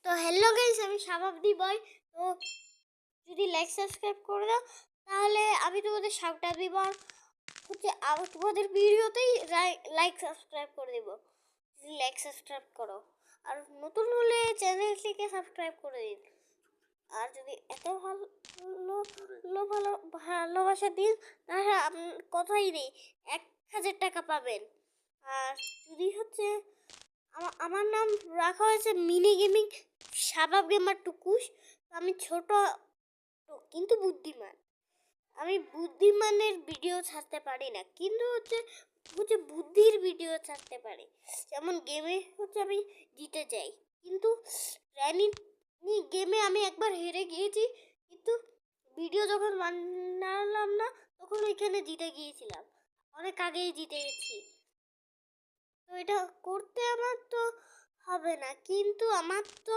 তো hello guys, আমি শাবাবদি বয়। তো যদি লাইক সাবস্ক্রাইব করে দাও তাহলে আমি তোমাদের শাউট আউট দিব। আর তোমাদের ভিডিওতেই লাইক সাবস্ক্রাইব করে দেব যদি লাইক সাবস্ক্রাইব করো। আর নতুন হলে চ্যানেলটিকে সাবস্ক্রাইব করে দিন। আর যদি এত ভালোবাসা দিন তাহলে কথাই নেই, 1000 টাকা পাবেন। আর যদি আমার নাম রাখা হয়েছে মিনি গেমিং শাবাব গেমার টুকুস। আমি ছোট কিন্তু বুদ্ধিমান। আমি বুদ্ধিমানের ভিডিও ছাড়তে পারি না, কিন্তু বুদ্ধির ভিডিও ছাড়তে পারি। যেমন গেমে আমি জিতে যাই, কিন্তু রানী গেমে আমি একবার হেরে গিয়েছি, কিন্তু ভিডিও যখন বানালাম না তখন ওইখানে জিতে গিয়েছিলাম, অনেক আগেই জিতে গেছি। তো এটা করতে আমার তো হবে না, কিন্তু আমার তো